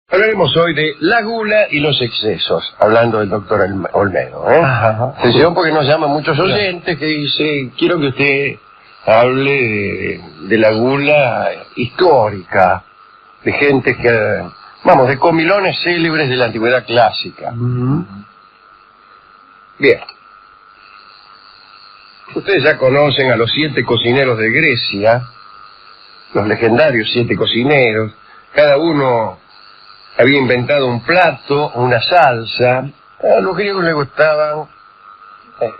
Hablaremos hoy de la gula y los excesos, hablando del doctor Olmedo. Atención, porque nos llaman muchos oyentes que dicen, quiero que usted hable de la gula histórica, de gente que, vamos, de comilones célebres de la antigüedad clásica. Bien. Ustedes ya conocen a los 7 cocineros de Grecia, los legendarios 7 cocineros, cada uno había inventado un plato, una salsa. A los griegos les gustaban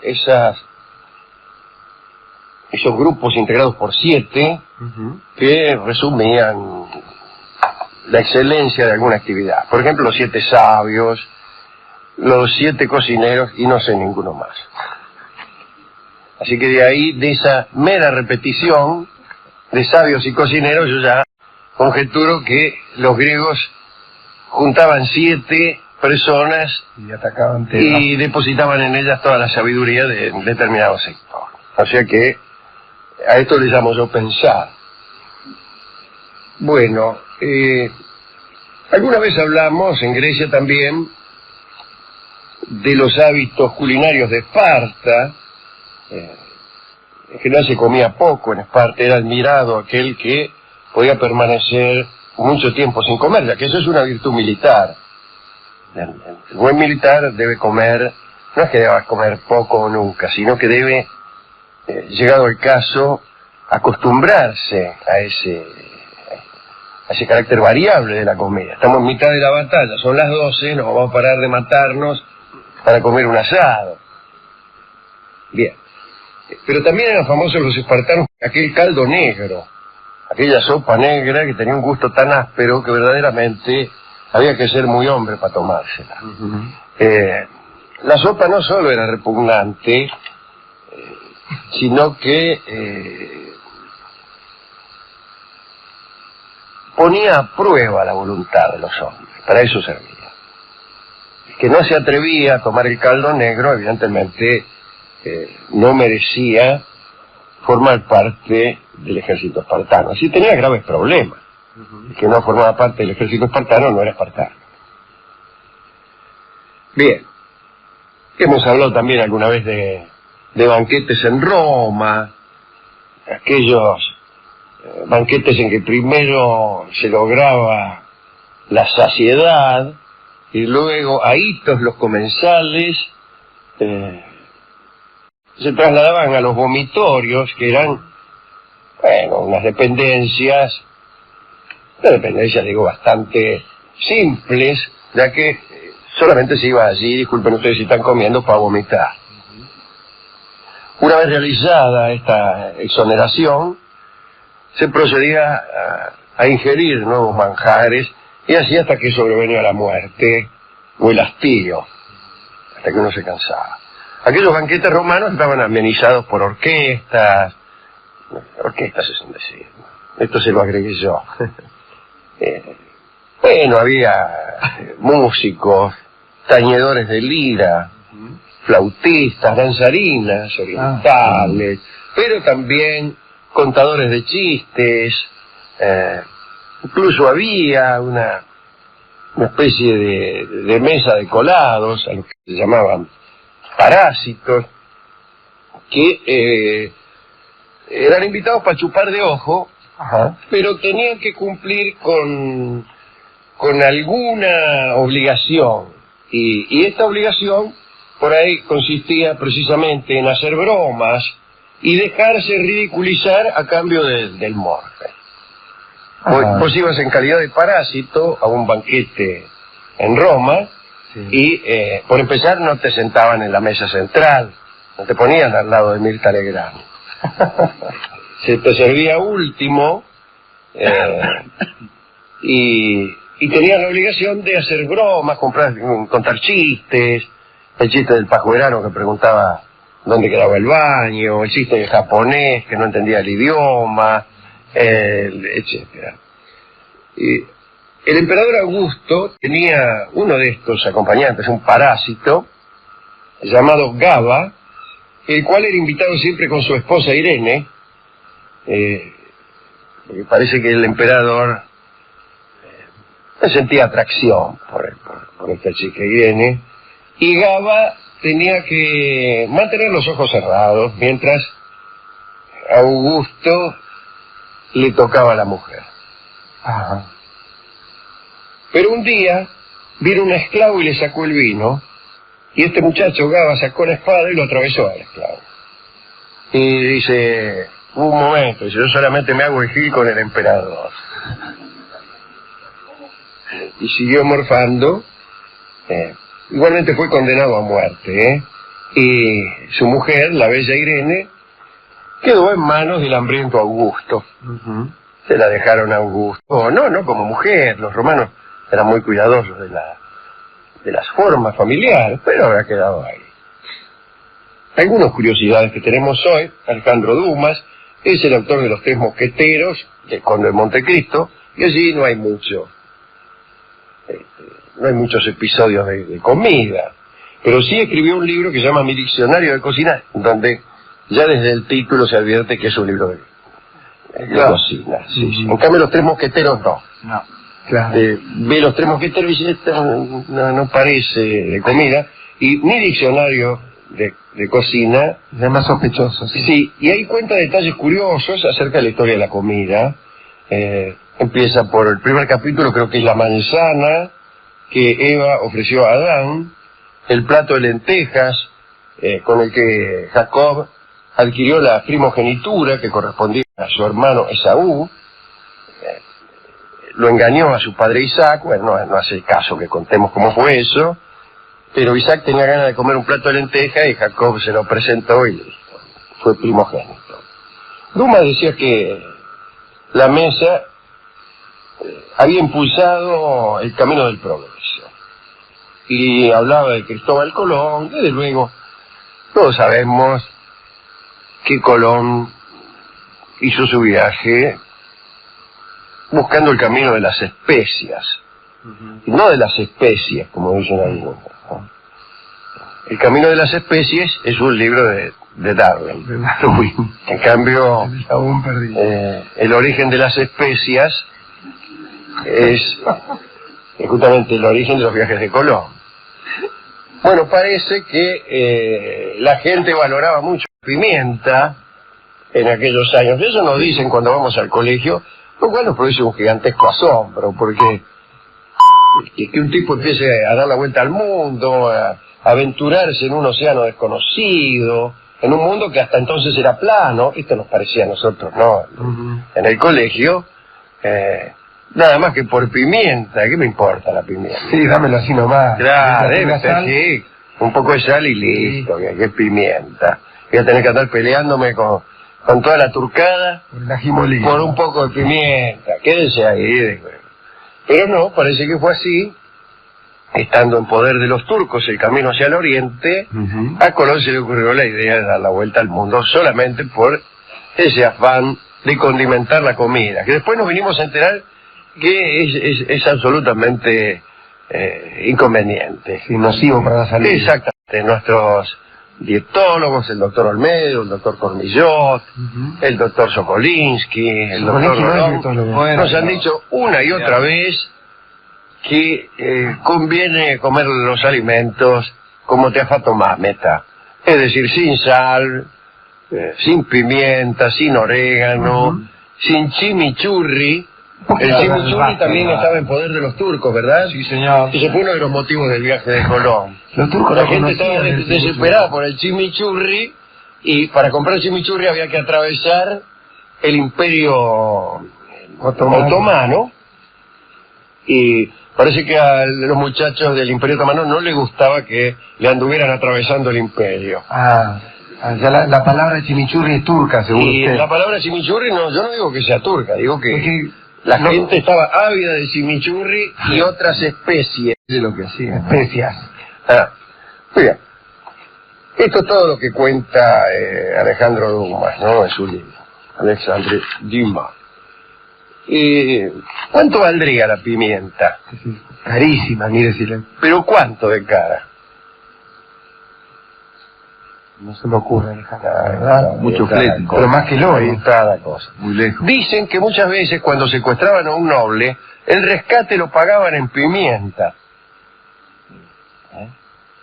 esos grupos integrados por 7 que resumían la excelencia de alguna actividad. Por ejemplo, los 7 sabios, los 7 cocineros y no sé ninguno más. Así que de ahí, de esa mera repetición de sabios y cocineros, yo ya conjeturo que los griegos juntaban 7 personas y atacaban y depositaban en ellas toda la sabiduría de determinado sector. O sea que a esto le llamo yo pensar. Bueno, alguna vez hablamos en Grecia también de los hábitos culinarios de Esparta. En general se comía poco en Esparta, era admirado aquel que podía permanecer mucho tiempo sin comer, ya que eso es una virtud militar. El buen militar debe comer, no es que deba comer poco o nunca, sino que debe, llegado el caso, acostumbrarse a ese carácter variable de la comida. Estamos en mitad de la batalla, son las 12, no vamos a parar de matarnos para comer un asado. Bien. Pero también eran famosos los espartanos aquel caldo negro, aquella sopa negra que tenía un gusto tan áspero que verdaderamente había que ser muy hombre para tomársela. La sopa no solo era repugnante, sino que ponía a prueba la voluntad de los hombres, para eso servía. El que no se atrevía a tomar el caldo negro, evidentemente no merecía formar parte del ejército espartano. Así tenía graves problemas. El que no formaba parte del ejército espartano no era espartano. Bien. Hemos hablado también alguna vez de banquetes en Roma, aquellos banquetes en que primero se lograba la saciedad y luego a hitos los comensales se trasladaban a los vomitorios, que eran, bueno, unas dependencias digo, bastante simples, ya que solamente se iba allí, disculpen ustedes si están comiendo, para vomitar. Una vez realizada esta exoneración, se procedía a ingerir nuevos manjares, y así hasta que sobrevenía la muerte o el hastío, hasta que uno se cansaba. Aquellos banquetes romanos estaban amenizados por orquestas es un decir, esto se lo agregué yo. Bueno, había músicos, tañedores de lira, flautistas, danzarinas orientales, pero también contadores de chistes, incluso había una especie de mesa de colados, a los que se llamaban parásitos, que eran invitados para chupar de ojo, pero tenían que cumplir con alguna obligación, y esta obligación por ahí consistía precisamente en hacer bromas y dejarse ridiculizar a cambio del morfe. Vos ibas en calidad de parásito a un banquete en Roma, y por empezar no te sentaban en la mesa central, no te ponían al lado de Mirta Legrand. Se te servía último, y tenías la obligación de hacer bromas, contar chistes, el chiste del pajuerano que preguntaba dónde quedaba el baño, el chiste del japonés que no entendía el idioma, etcétera. El emperador Augusto tenía uno de estos acompañantes, un parásito, llamado Gaba, el cual era invitado siempre con su esposa Irene, porque parece que el emperador sentía atracción por esta chica Irene, y Gaba tenía que mantener los ojos cerrados mientras a Augusto le tocaba a la mujer. Ajá. Pero un día vino un esclavo y le sacó el vino, y este muchacho Gaba sacó la espada y lo atravesó al esclavo. Y dice, un momento, dice, yo solamente me hago el gil con el emperador. Y siguió morfando. Igualmente fue condenado a muerte, y su mujer, la bella Irene, quedó en manos del hambriento Augusto. Se la dejaron a Augusto. No como mujer, los romanos eran muy cuidadosos de las formas familiares, pero habrá quedado ahí. Algunas curiosidades que tenemos hoy: Alejandro Dumas es el autor de Los Tres Mosqueteros, del Conde de Montecristo, y allí no hay muchos episodios de comida, pero sí escribió un libro que se llama Mi Diccionario de Cocina, donde ya desde el título se advierte que es un libro de cocina. Sí. En cambio, Los Tres Mosqueteros no. Claro. Ve Los Tres Mosqueteros y dice, no parece de comida, y Mi Diccionario de Cocina es más sospechoso. Sí, y ahí cuenta detalles curiosos acerca de la historia de la comida. Empieza por el primer capítulo, creo que es la manzana que Eva ofreció a Adán, el plato de lentejas con el que Jacob adquirió la primogenitura que correspondía a su hermano Esaú. Lo engañó a su padre Isaac. Bueno, no hace caso que contemos cómo fue eso, pero Isaac tenía ganas de comer un plato de lentejas y Jacob se lo presentó y listo, fue primogénito. Dumas decía que la mesa había impulsado el camino del progreso, y hablaba de Cristóbal Colón. Desde luego todos sabemos que Colón hizo su viaje buscando el camino de las especias, y no de las especies, como dicen algunos, ¿no? El camino de las especies es un libro de Darwin. En cambio, el origen de las especias es justamente el origen de los viajes de Colón. Bueno, parece que la gente valoraba mucho la pimienta en aquellos años. Eso nos dicen cuando vamos al colegio, lo cual nos produce un gigantesco asombro, porque que un tipo empiece a dar la vuelta al mundo, a aventurarse en un océano desconocido, en un mundo que hasta entonces era plano. Esto nos parecía a nosotros, ¿no? En el colegio, nada más que por pimienta. ¿Qué me importa la pimienta? Sí, dámelo así nomás. Claro, debe ser, sí, un poco de sal y listo, que es pimienta. Voy a tener que andar peleándome con toda la turcada por un poco de pimienta. Quédense ahí. Pero no, parece que fue así. Estando en poder de los turcos el camino hacia el oriente, a Colón se le ocurrió la idea de dar la vuelta al mundo solamente por ese afán de condimentar la comida, que después nos vinimos a enterar que es absolutamente inconveniente. Sí, nocivo para la salud. Exactamente. Nuestros dietólogos, el doctor Olmedo, el doctor Cormillot, el doctor Sokolinsky, el doctor Rolón, nos han dicho una y otra vez que conviene comer los alimentos como teafato mameta, es decir, sin sal, sin pimienta, sin orégano, sin chimichurri. El chimichurri también estaba en poder de los turcos, ¿verdad? Sí, señor. Ese fue uno de los motivos del viaje de Colón. Los turcos la gente estaba desesperada por el chimichurri, y para comprar chimichurri había que atravesar el imperio otomano, y parece que a los muchachos del imperio otomano no les gustaba que le anduvieran atravesando el imperio. Ya la palabra chimichurri es turca, según usted. La palabra chimichurri, no, yo no digo que sea turca, digo que la gente estaba ávida de chimichurri y otras especies. De lo que hacía, especias. Muy bien. Esto es todo lo que cuenta Alejandro Dumas, ¿no? En su libro, Alexandre Dumas. ¿Cuánto valdría la pimienta? Carísima, mire si le... ¿Pero cuánto de cara? No se me ocurre, ¿verdad? Mucho flete. Pero más que el oro. Ahí está la cosa. Muy lejos. Dicen que muchas veces cuando secuestraban a un noble, el rescate lo pagaban en pimienta.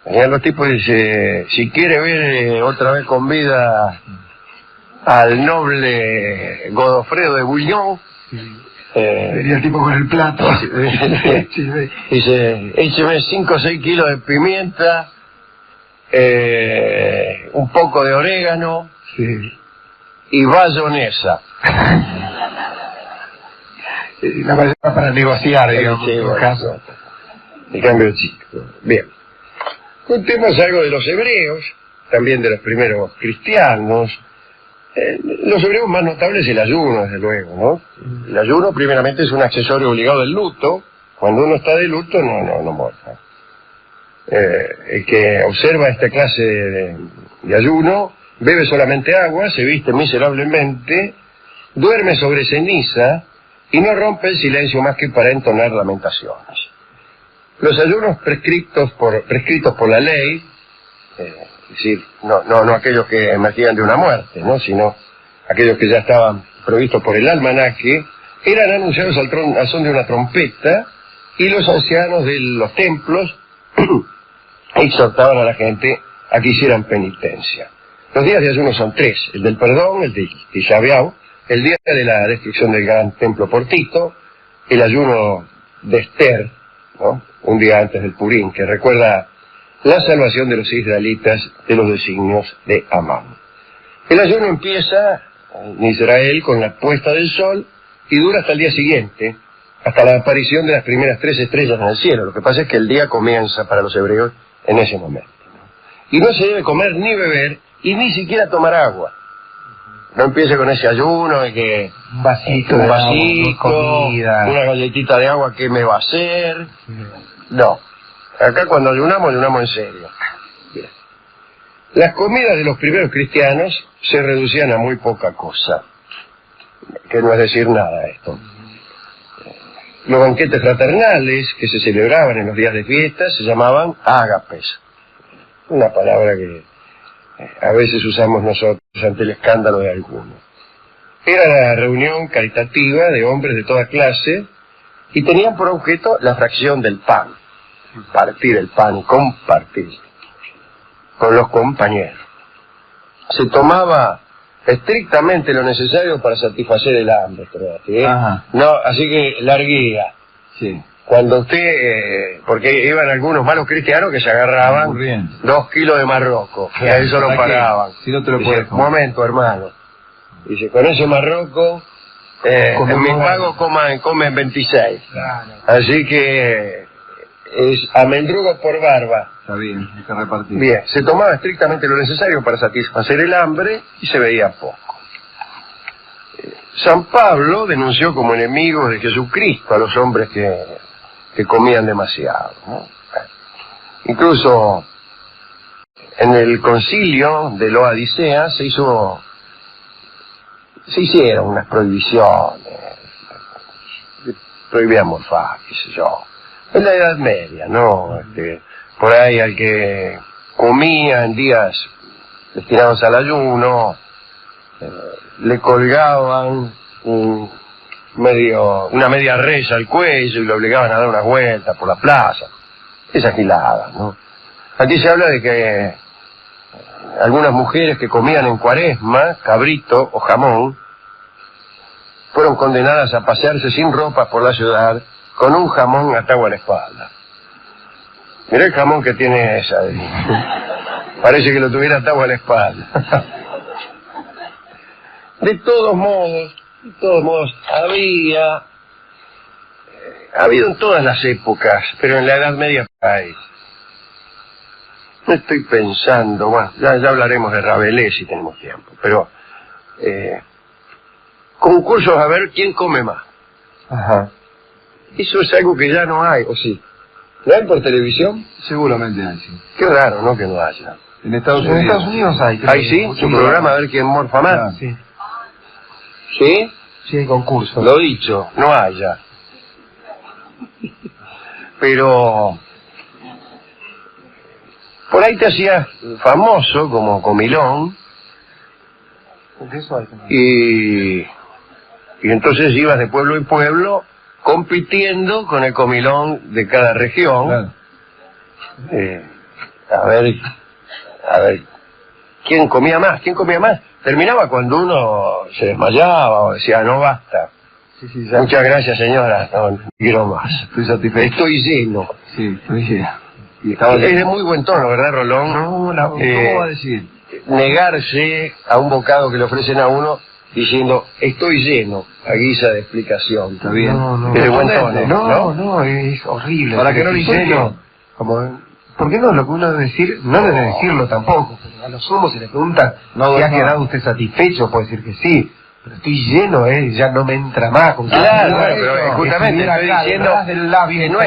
Venían los tipos y dicen, si quiere ver otra vez con vida al noble Godofredo de Bouillon, Venía el tipo con el plato. dice, écheme 5 o 6 kilos de pimienta, un poco de orégano, Sí. y bayonesa. La mayoría para negociar, digamos, Sí, en todo bueno, caso. de cambio chico. Bien. Contemos algo de los hebreos, también de los primeros cristianos. Los hebreos más notables es el ayuno, desde luego, ¿no? El ayuno, primeramente, es un accesorio obligado del luto. Cuando uno está de luto, no muerta. El que observa esta clase de ayuno, bebe solamente agua, se viste miserablemente, duerme sobre ceniza y no rompe el silencio más que para entonar lamentaciones. Los ayunos prescritos por la ley, es decir, no aquellos que emergían de una muerte, ¿no? Sino aquellos que ya estaban provistos por el almanaque, eran anunciados al son de una trompeta, y los ancianos de los templos exhortaban a la gente a que hicieran penitencia. Los días de ayuno son 3, el del perdón, el de Tisha B'Av, el día de la destrucción del gran templo por Tito, el ayuno de Esther, ¿no? Un día antes del Purim, que recuerda la salvación de los israelitas de los designios de Amán. El ayuno empieza en Israel con la puesta del sol y dura hasta el día siguiente, hasta la aparición de las primeras 3 estrellas en el cielo. Lo que pasa es que el día comienza para los hebreos en ese momento, ¿no? Y no se debe comer ni beber y ni siquiera tomar agua. No empiece con ese ayuno de que Un vasito, de agua, comida. una galletita de agua, ¿qué me va a hacer? No. Acá cuando ayunamos en serio. Bien. Las comidas de los primeros cristianos se reducían a muy poca cosa, que no es decir nada esto. Los banquetes fraternales que se celebraban en los días de fiesta se llamaban ágapes. Una palabra que a veces usamos nosotros ante el escándalo de algunos. Era la reunión caritativa de hombres de toda clase y tenían por objeto la fracción del pan. Partir el pan, compartir con los compañeros. Se tomaba estrictamente lo necesario para satisfacer el hambre, creo, ¿sí? No, así que larguía. Sí. Cuando usted, porque iban algunos malos cristianos que se agarraban 2 kilos de marroco, y a eso lo paraban. Si no te lo Dice, puedes comer. momento, hermano. Dice, con ese marroco, en mis pagos comen 26. Claro. Así que es amendrugo por barba. Está bien, hay que repartir. Bien, se tomaba estrictamente lo necesario para satisfacer el hambre y se veía poco. San Pablo denunció como enemigos de Jesucristo a los hombres que comían demasiado, ¿no? Incluso en el concilio de Laodicea se hicieron unas prohibiciones, prohibían morfar, qué sé yo. En la Edad Media, ¿no? Por ahí al que comía en días destinados al ayuno, le colgaban una media reza al cuello y lo obligaban a dar unas vueltas por la plaza. Esas giladas, ¿no? Aquí se habla de que algunas mujeres que comían en Cuaresma cabrito o jamón fueron condenadas a pasearse sin ropa por la ciudad con un jamón atado a la espalda. Mirá el jamón que tiene esa. Parece que lo tuviera atado a la espalda. De todos modos, ha habido en todas las épocas, pero en la Edad Media hay. No estoy pensando, bueno, ya hablaremos de Rabelais si tenemos tiempo, pero concursos a ver quién come más. Ajá. Eso es algo que ya no hay, ¿o sí? ¿No hay por televisión? Seguramente hay, sí. Qué raro, ¿no? Que no haya. En Estados Unidos. En Estados Unidos hay. creo ¿Hay que sí? mucho ¿Un programa a ver quién morfa más? Ah, Sí, ¿Sí? sí hay concursos. Lo dicho, no hay ya. Pero por ahí te hacías famoso como comilón, y entonces ibas de pueblo en pueblo compitiendo con el comilón de cada región. Claro. A ver, ¿quién comía más? Terminaba cuando uno se desmayaba o decía, no basta. Sí, Muchas gracias, señora, no quiero más. Estoy satisfecho. Estoy lleno. Sí, estoy lleno. Es de muy buen tono, ¿verdad, Rolón? No, ¿cómo va a decir? Negarse a un bocado que le ofrecen a uno diciendo, estoy lleno, a guisa de explicación. Está bien. Es de buen tono, No, es horrible. ¿Para qué no lo lleno? ¿Por qué no? Lo que uno debe decir, no debe decirlo tampoco, pero a lo sumo se le pregunta si ha quedado usted satisfecho, puede decir que sí, pero estoy lleno, ya no me entra más. Con claro, pero justamente estoy diciendo del labio que no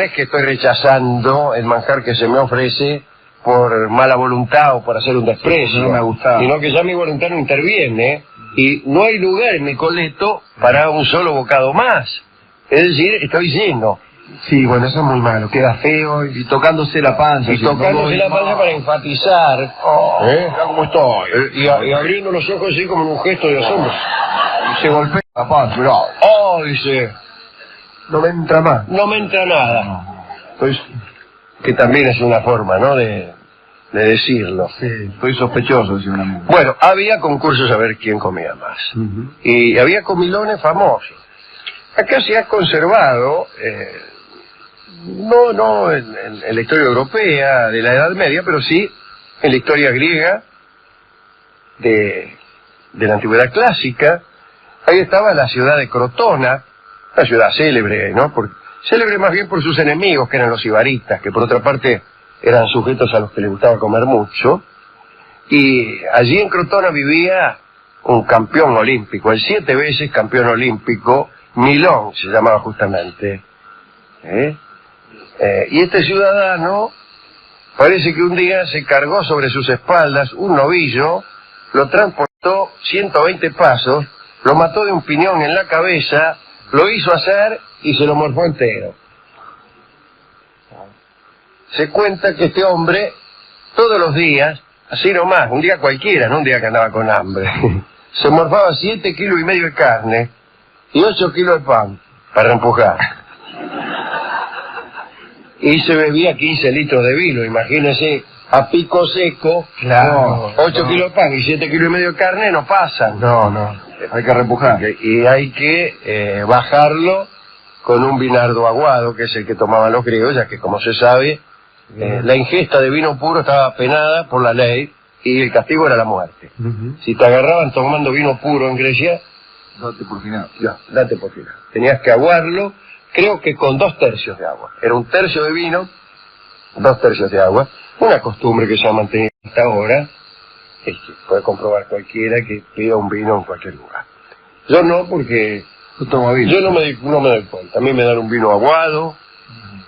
es que estoy rechazando el manjar que se me ofrece por mala voluntad o por hacer un desprecio, No me ha gustado. sino que ya mi voluntad no interviene y no hay lugar en mi coleto para un solo bocado más. Es decir, estoy lleno. Sí, bueno, eso es muy malo, queda feo Y tocándose la panza. Y tocándose la panza para enfatizar. Mira cómo estoy. Y abriendo los ojos así como en un gesto de asombro. Y se golpea la panza, mirá. Oh, dice, no me entra más. no me entra nada. Pues, que también es una forma, ¿no?, de decirlo. Sí. Estoy sospechoso, decía un amigo. Bueno, había concursos a ver quién comía más. Y había comilones famosos. Acá se ha conservado, no en la historia europea de la Edad Media, pero sí en la historia griega de la antigüedad clásica. Ahí estaba la ciudad de Crotona, una ciudad célebre, ¿no? Célebre más bien por sus enemigos, que eran los ibaritas, que por otra parte eran sujetos a los que les gustaba comer mucho. Y allí en Crotona vivía un campeón olímpico, el 7 veces campeón olímpico, Milón se llamaba justamente. Y este ciudadano parece que un día se cargó sobre sus espaldas un novillo, lo transportó 120 pasos, lo mató de un piñón en la cabeza, lo hizo asar y se lo morfó entero. Se cuenta que este hombre, todos los días, así nomás, un día cualquiera, no un día que andaba con hambre, se morfaba 7,5 kilos de carne y 8 kilos de pan para empujar. Y se bebía 15 litros de vino, imagínense, a pico seco, Claro. 8 kilos de pan y 7,5 kilos de carne no pasan. No. Hay que reempujar. Y hay que bajarlo con un vinardo aguado, que es el que tomaban los griegos, ya que, como se sabe, la ingesta de vino puro estaba penada por la ley y el castigo era la muerte. Si te agarraban tomando vino puro en Grecia, Date por final. ya, date por final. Tenías que aguarlo, creo que con 2/3 de agua. Era 1/3 de vino, 2/3 de agua. Una costumbre que se ha mantenido hasta ahora, es que puede comprobar cualquiera que pida un vino en cualquier lugar. Yo no, porque Yo tomo vino. yo no me doy cuenta. A mí me dan un vino aguado,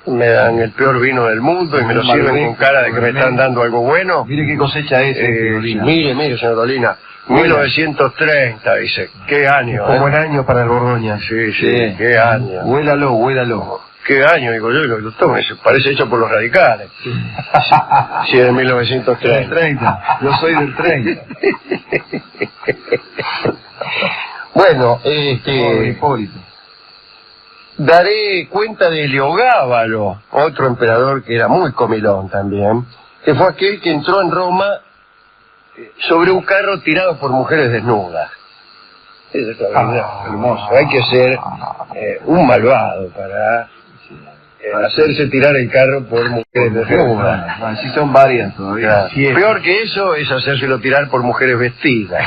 me dan el peor vino del mundo y me lo sirven con cara de que me están dando algo bueno. Mire qué cosecha es, Carolina. Mire, señor Dolina, 1930, dice. ¿Qué año? Un buen año para el Borgoña. Sí, qué año. Huélalo. ¿Qué año? Digo yo, lo tomo, parece hecho por los radicales. Sí, de 1930. 30. Yo soy del 30. Bueno, Hipólito. daré cuenta de Heliogábalo, otro emperador que era muy comilón también, que fue aquel que entró en Roma sobre un carro tirado por mujeres desnudas. Es extraordinario, hermoso. Hay que ser un malvado para hacerse tirar el carro por mujeres desnudas. Así son varias todavía. Claro. Sí, es. Peor que eso es hacérselo tirar por mujeres vestidas.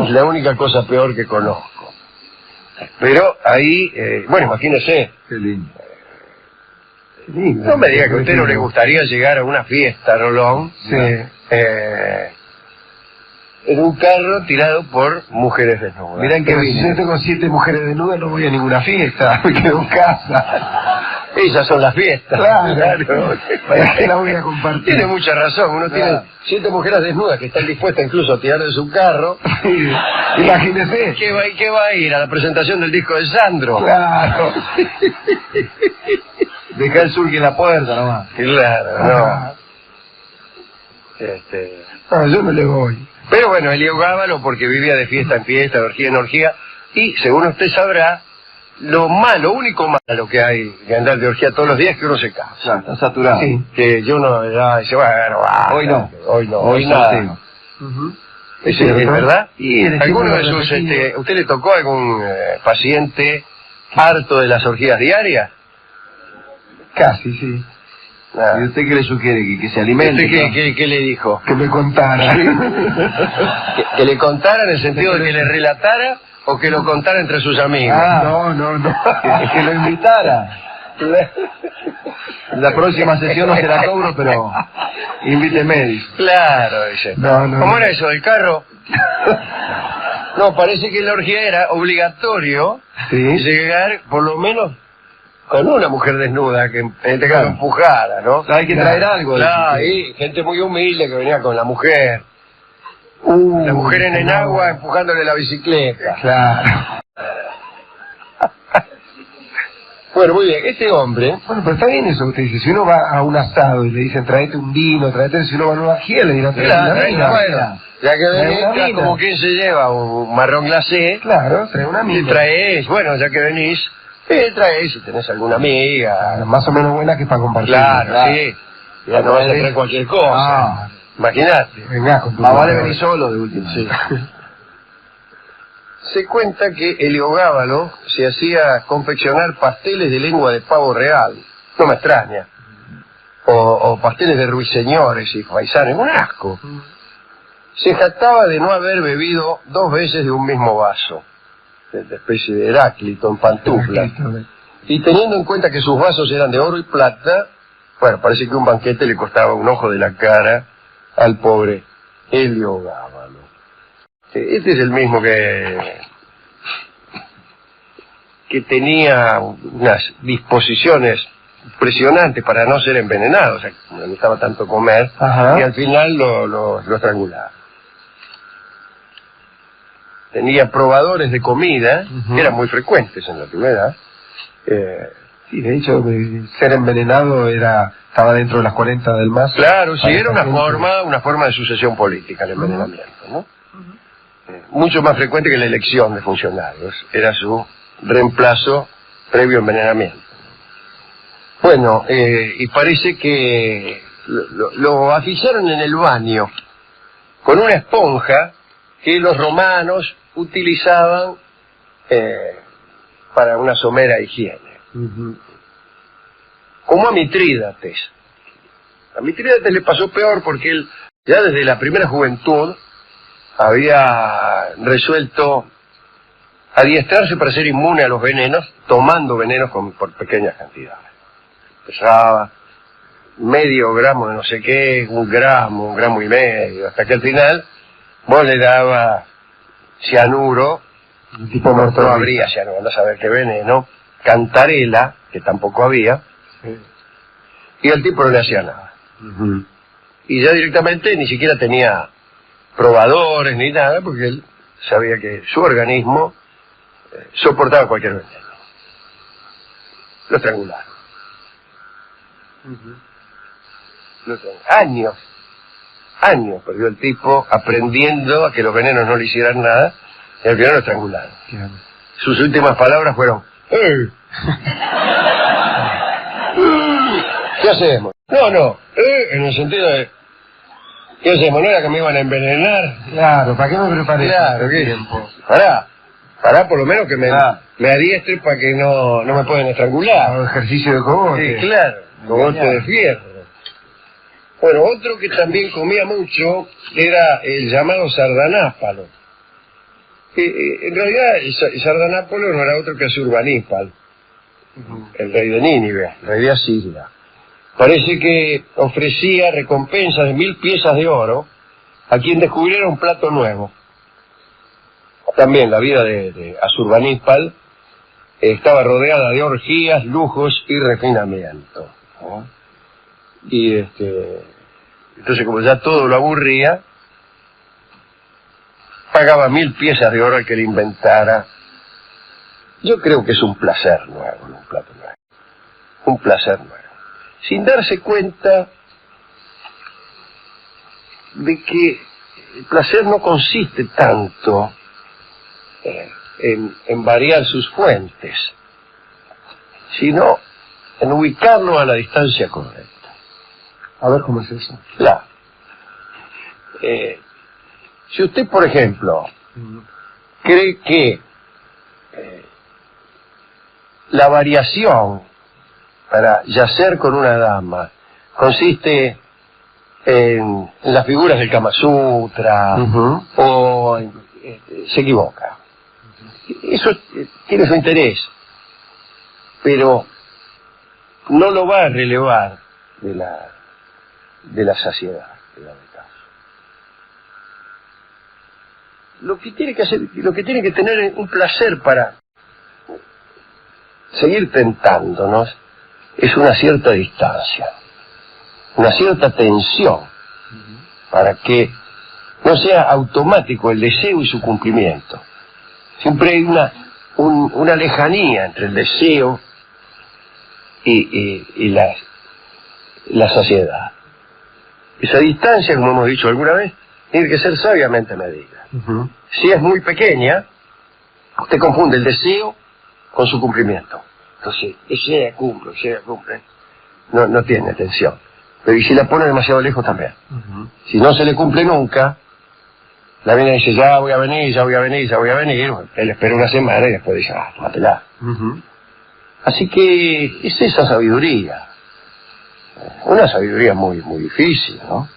Es la única cosa peor que conozco. Pero ahí, bueno, imagínese, Qué lindo. no me diga que a usted no le gustaría llegar a una fiesta, Rolón, Sí. en un carro tirado por mujeres desnudas. Mirá en qué Pero si vine. yo tengo 7 mujeres desnudas, no voy a ninguna fiesta, me quedo en casa. Esas son las fiestas. Claro. ¿Para qué la voy a compartir? Tiene mucha razón, uno Claro. tiene 7 mujeres desnudas que están dispuestas incluso a tirar de su carro. Imagínese. ¿Qué va a ir? ¿A la presentación del disco de Sandro? Claro. Deja el surque en la puerta nomás. Claro, no. No, yo no le voy. Pero bueno, Heliogábalo porque vivía de fiesta en fiesta, de orgía en orgía, y según usted sabrá, lo único malo que hay de andar de orgía todos los días es que uno se cansa. Claro, está saturado. Sí. Que yo no, dice, bueno, Hoy no. hoy nada. sorteo. ¿Es verdad? Y ¿Alguno de sus, usted le tocó a algún paciente harto de las orgías diarias? Casi, sí. Ah. ¿Y usted qué le sugiere? ¿Que se alimente? ¿Usted qué le dijo? Que me contara. ¿Que le contara en el sentido de que le relatara o que lo contara entre sus amigos? No. Que lo invitara. La próxima sesión no se la cobro, pero invíteme, dice. Claro, dice. No. ¿Cómo era eso, del carro? No, parece que la orgía era obligatorio Sí. llegar por lo menos con una mujer desnuda, que en este caso empujada, ¿no? Hay que traer algo. Claro, dice. y gente muy humilde que venía con la mujer. La mujer en enagua empujándole la bicicleta. Claro. Bueno, muy bien, este hombre... Bueno, pero está bien eso que usted dice. Si uno va a un asado y le dicen traete un vino, traete, si uno va a una orgía le dirán traete una mina. Bueno, ya que venís, Trae una mina. como quien se lleva un marrón glacé, Claro, trae una y mina. traes, bueno, ya que venís, traes si tenés alguna amiga. Claro, más o menos buena que para compartir. Claro, sí. Ya no vas a traer cualquier cosa. Ah. Imagínate. Venga con tu Más vale mujer. venir solo de última. Sí. Se cuenta que Heliogábalo se hacía confeccionar pasteles de lengua de pavo real. No me extraña. O pasteles de ruiseñores y faisanes. Un asco. Se jactaba de no haber bebido 2 veces de un mismo vaso. De especie de Heráclito en pantufla. Y teniendo en cuenta que sus vasos eran de oro y plata, bueno, parece que un banquete le costaba un ojo de la cara al pobre Heliogábalo. Este es el mismo que tenía unas disposiciones impresionantes para no ser envenenado, o sea, no le gustaba tanto comer, Ajá. y al final lo estrangulaba. Tenía probadores de comida, que eran muy frecuentes en la antigüedad. Sí, de hecho, ser envenenado estaba dentro de las 40 del MAS. Claro, sí, Para era esa gente. una forma de sucesión política el envenenamiento, ¿no? Mucho más frecuente que la elección de funcionarios, era su reemplazo previo envenenamiento. Bueno, y parece que lo asfixiaron en el baño con una esponja que los romanos utilizaban para una somera higiene. Como a Mitrídates. A Mitrídates le pasó peor porque él ya desde la primera juventud había resuelto adiestrarse para ser inmune a los venenos, tomando venenos por pequeñas cantidades. Pesaba medio gramo de no sé qué, 1 gramo, 1 gramo y medio, hasta que al final vos le dabas cianuro, Tipo muerto. no habría cianuro, andás a ver qué veneno, cantarela, que tampoco había, y el tipo no le hacía nada. Y ya directamente ni siquiera tenía probadores ni nada, porque él sabía que su organismo soportaba cualquier veneno. Lo estrangularon. Años perdió el tipo aprendiendo a que los venenos no le hicieran nada, y al final lo estrangularon. Sus últimas palabras fueron: ¿qué hacemos? No, en el sentido de: ¿qué hacemos? ¿No era que me iban a envenenar? Claro, ¿para qué me preparé? Claro, ¿qué? tiempo? Pará por lo menos que me adiestre para que no me puedan estrangular. Hago ejercicio de cogote. Sí, claro, cogote de fierro. Bueno, otro que también comía mucho era el llamado sardanápalo. En realidad, el sardanápalo no era otro que Asurbanípal, el rey de Nínive, el rey de Asiria. Parece que ofrecía recompensas de 1000 piezas de oro a quien descubriera un plato nuevo. También la vida de Asurbanípal estaba rodeada de orgías, lujos y refinamiento, ¿no? Y entonces, como ya todo lo aburría, pagaba 1000 piezas de oro al que le inventara. Yo creo que es un placer nuevo, no un plato nuevo. Un placer nuevo. Sin darse cuenta, de que el placer no consiste tanto en variar sus fuentes, sino en ubicarlo a la distancia correcta. A ver cómo es eso. Claro. Si usted, por ejemplo, cree que la variación para yacer con una dama consiste en las figuras del Kama Sutra, o se equivoca. Eso tiene su interés, pero no lo va a relevar de la saciedad, digamos. Lo que tiene que tener es un placer para seguir tentándonos es una cierta distancia, una cierta tensión, para que no sea automático el deseo y su cumplimiento. Siempre hay una lejanía entre el deseo y la saciedad. Esa distancia, como hemos dicho alguna vez, tiene que ser sabiamente medida. Si es muy pequeña, usted confunde el deseo con su cumplimiento. Entonces, ese cumple, no tiene atención. Pero y si la pone demasiado lejos también. Si no se le cumple nunca, la viene y dice, ya voy a venir. Él espera una semana y después dice, tómatela. Así que es esa sabiduría. Una sabiduría muy, muy difícil, ¿no?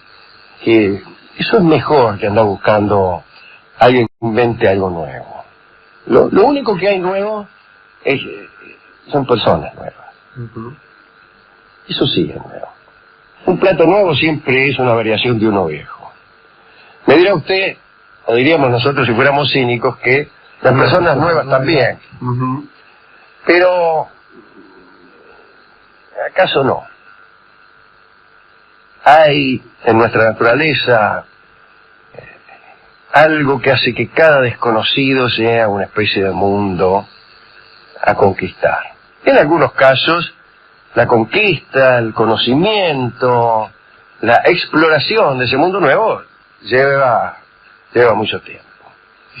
Que eso es mejor que andar buscando alguien que invente algo nuevo. Lo único que hay nuevo son personas nuevas. Eso sí es nuevo. Un plato nuevo siempre es una variación de uno viejo. Me dirá usted, o diríamos nosotros si fuéramos cínicos, que las personas nuevas también. Pero, ¿acaso no? Hay en nuestra naturaleza algo que hace que cada desconocido sea una especie de mundo a conquistar. En algunos casos, la conquista, el conocimiento, la exploración de ese mundo nuevo lleva mucho tiempo.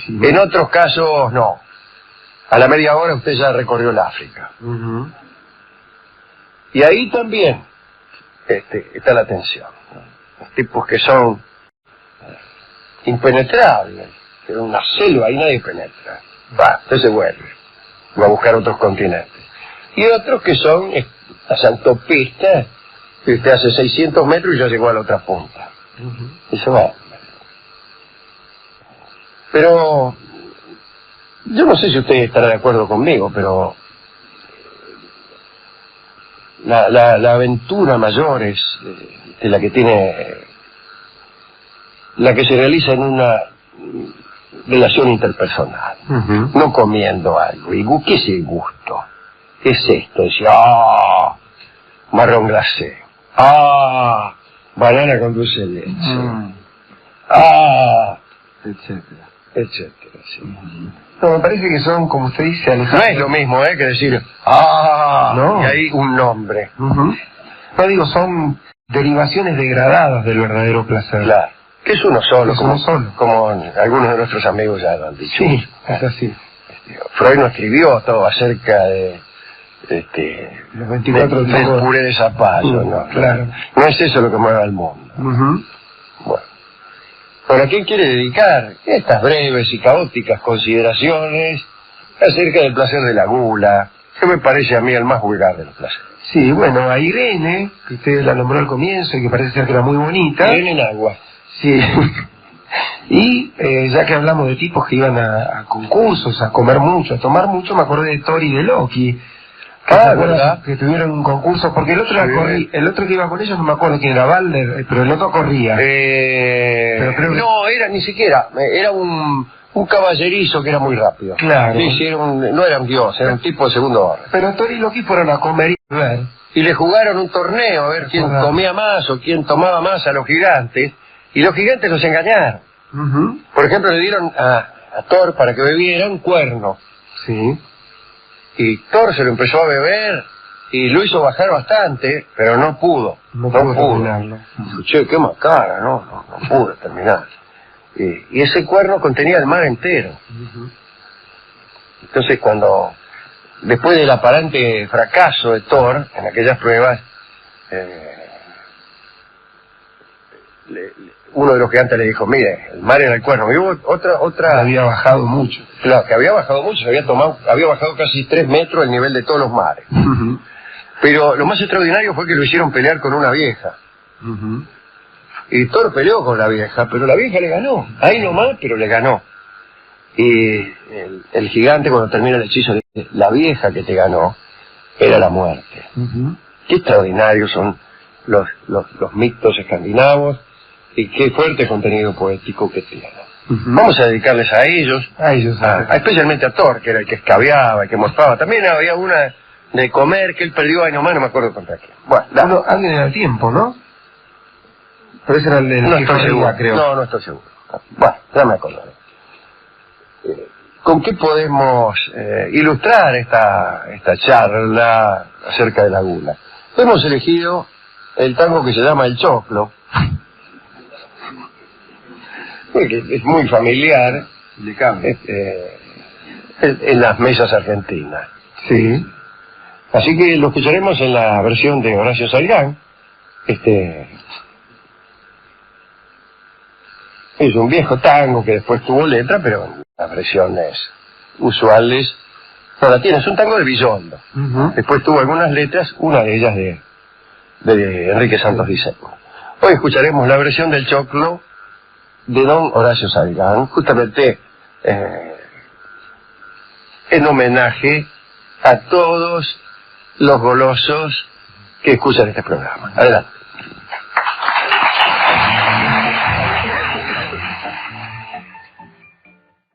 En otros casos, no. A la media hora usted ya recorrió el África. Y ahí también está la tensión, ¿no? Los tipos que son impenetrables, que en una selva ahí nadie penetra. Usted se vuelve, va a buscar otros continentes. Y otros que son las autopistas, que usted hace 600 metros y ya llegó a la otra punta. Y se va. Pero yo no sé si usted estará de acuerdo conmigo, pero la aventura mayor es la que se realiza en una relación interpersonal, no comiendo algo. ¿Y qué es el gusto? ¿Qué es esto? Dice, marrón glacé, banana con dulce de leche, etcétera, sí. No, me parece que son, como usted dice, no es lo mismo, que decir, no. Y hay un nombre. No digo, son derivaciones degradadas del verdadero placer. Claro, que es uno solo, como algunos de nuestros amigos ya lo han dicho. Sí, es así. Freud no escribió todo acerca de los 24 del puré de zapallo, ¿no? Claro. No es eso lo que mueve al mundo. Bueno. Ahora, ¿quién quiere dedicar estas breves y caóticas consideraciones acerca del placer de la gula, que me parece a mí el más vulgar de los placeres? Sí, bueno, a Irene, que usted la nombró al comienzo y que parece ser que era muy bonita. Irene en agua. Sí. Y ya que hablamos de tipos que iban a concursos, a comer mucho, a tomar mucho, me acordé de Thor y de Loki. ¿Verdad? Que tuvieron un concurso, porque el otro que iba con ellos no me acuerdo quién era, Balder, pero el otro corría. Pero creo que... No, era ni siquiera, era un caballerizo que era muy rápido. Claro. Sí, no era un dios, era un tipo de segundo orden. Pero Thor y Loki fueron a comer y a ver. Y le jugaron un torneo a ver quién comía más o quién tomaba más a los gigantes, y los gigantes los engañaron. Por ejemplo, le dieron a Thor, para que bebiera, un cuerno. Sí. Y Thor se lo empezó a beber y lo hizo bajar bastante, pero no pudo. No pudo terminarlo. Che, qué macana, no pudo terminar. Y ese cuerno contenía el mar entero. Entonces cuando, después del aparente fracaso de Thor en aquellas pruebas, uno de los gigantes le dijo, mire, el mar era el cuerno. Y hubo otra había bajado mucho. Claro, que había bajado mucho, había bajado casi 3 metros el nivel de todos los mares. Pero lo más extraordinario fue que lo hicieron pelear con una vieja. Y Thor peleó con la vieja, pero la vieja le ganó. Ahí nomás, pero le ganó. Y el gigante, cuando termina el hechizo, le dice, la vieja que te ganó era la muerte. Qué extraordinarios son los mitos escandinavos y qué fuerte contenido poético que tienen. Vamos a dedicarles a ellos, especialmente a Thor, que era el que escabeaba, el que morfaba. También había una de comer que él perdió ahí nomás, no me acuerdo contra quién. Bueno, alguien era el tiempo, ¿no? Pero ese era el no estoy seguro, creo. No estoy seguro. Bueno, ya me acordaré. ¿Con qué podemos ilustrar esta charla acerca de la gula? Hemos elegido el tango que se llama El Choclo, que es muy familiar en las mesas argentinas. Sí. Así que lo escucharemos en la versión de Horacio Salgán. Es un viejo tango que después tuvo letra, pero en las versiones usuales no la tiene. Es un tango de Villoldo. Después tuvo algunas letras, una de ellas de Enrique Santos Discépolo. Hoy escucharemos la versión del Choclo de don Horacio Salgán, justamente en homenaje a todos los golosos que escuchan este programa. Adelante.